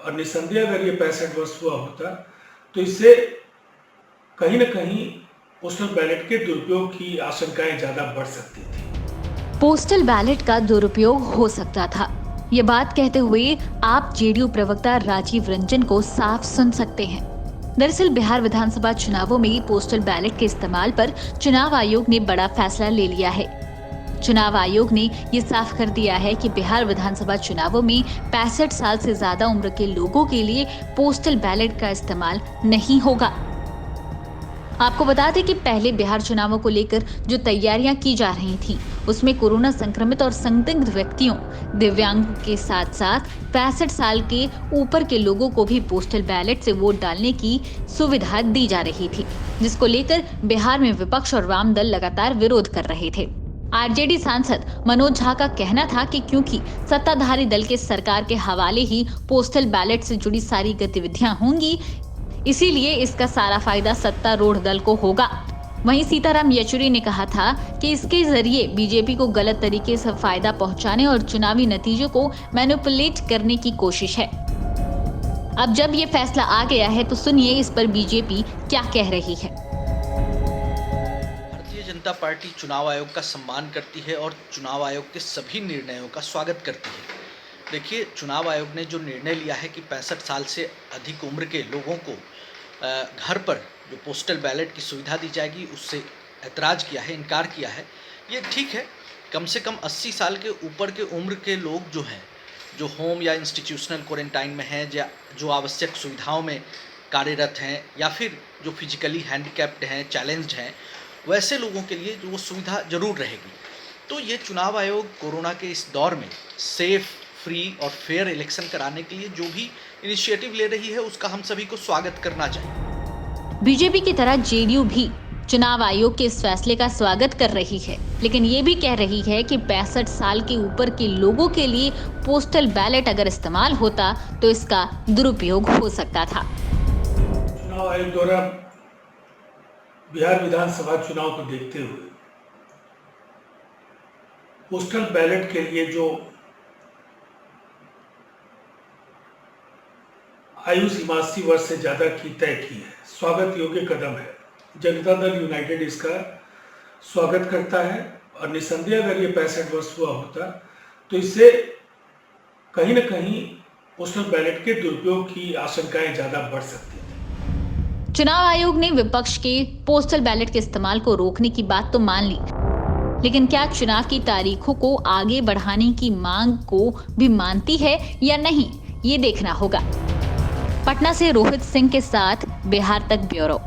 और निसंदेह अगर ये 65 वर्ष हुआ होता तो इससे कहीं न कहीं पोस्टल बैलेट के दुरुपयोग की आशंकाएं ज़्यादा बढ़ सकती थी। पोस्टल बैलेट का दुरुपयोग हो सकता था, ये बात कहते हुए आप जेडीयू प्रवक्ता राजीव रंजन को साफ सुन सकते हैं। दरअसल बिहार विधानसभा चुनावों में पोस्टल बैलेट के इस्तेमाल पर चुनाव आयोग ने बड़ा फैसला ले लिया है। चुनाव आयोग ने ये साफ कर दिया है कि बिहार विधानसभा चुनावों में 65 साल से ज्यादा उम्र के लोगों के लिए पोस्टल बैलेट का इस्तेमाल नहीं होगा। आपको बता दें कि पहले बिहार चुनावों को लेकर जो तैयारियां की जा रही थीं, उसमें कोरोना संक्रमित और संदिग्ध व्यक्तियों, दिव्यांगों के साथ साथ 65 साल के ऊपर के लोगों को भी पोस्टल बैलेट से वोट डालने की सुविधा दी जा रही थी, जिसको लेकर बिहार में विपक्ष और वाम दल लगातार विरोध कर रहे थे। आरजेडी सांसद मनोज झा का कहना था कि क्योंकि सत्ताधारी दल के सरकार के हवाले ही पोस्टल बैलेट से जुड़ी सारी गतिविधियां होंगी, इसीलिए इसका सारा फायदा सत्तारूढ़ दल को होगा। वहीं सीताराम येचुरी ने कहा था कि इसके जरिए बीजेपी को गलत तरीके से फायदा पहुंचाने और चुनावी नतीजों को मैनिपुलेट करने की कोशिश है। अब जब ये फैसला आ गया है तो सुनिए इस पर बीजेपी क्या कह रही है। भारतीय जनता पार्टी चुनाव आयोग का सम्मान करती है और चुनाव आयोग के सभी निर्णयों का स्वागत करती है। देखिए, चुनाव आयोग ने जो निर्णय लिया है कि 65 साल से अधिक उम्र के लोगों को घर पर जो पोस्टल बैलेट की सुविधा दी जाएगी, उससे ऐतराज़ किया है, इनकार किया है। ये ठीक है, कम से कम 80 साल के ऊपर के उम्र के लोग जो हैं, जो होम या इंस्टीट्यूशनल क्वारंटाइन में हैं, या जो आवश्यक सुविधाओं में कार्यरत हैं, या फिर जो फिजिकली हैंडीकैप्ड हैं, चैलेंज्ड हैं, वैसे लोगों के लिए जो वो सुविधा ज़रूर रहेगी। तो ये चुनाव आयोग कोरोना के इस दौर में सेफ, फ्री और फेयर इलेक्शन कराने के लिए जो भी इनिशिएटिव ले रही है, उसका हम सभी को स्वागत करना चाहिए। बीजेपी की तरह जेडीयू भी चुनाव आयोग के इस फैसले का स्वागत कर रही है, लेकिन ये भी कह रही है कि 65 साल के ऊपर के लोगों के लिए पोस्टल बैलेट अगर इस्तेमाल होता तो इसका दुरुपयोग हो सकता था। चुनाव आयोग द्वारा बिहार विधानसभा चुनाव को देखते हुए पोस्टल बैलेट के लिए जो आयु सीमा 80 वर्ष से ज्यादा की तय की है, स्वागत योग्य कदम है। जनता दल यूनाइटेड इसका स्वागत करता है और निसंदेह अगर ये 65 वर्ष हुआ होता तो इससे कहीं न कहीं पोस्टल बैलेट के दुरुपयोग की आशंकाएं ज्यादा बढ़ सकती थी। चुनाव आयोग ने विपक्ष के पोस्टल बैलेट के इस्तेमाल को रोकने की बात तो मान ली, लेकिन क्या चुनाव की तारीखों को आगे बढ़ाने की मांग को भी मानती है या नहीं, ये देखना होगा। पटना से रोहित सिंह के साथ बिहार तक ब्यूरो।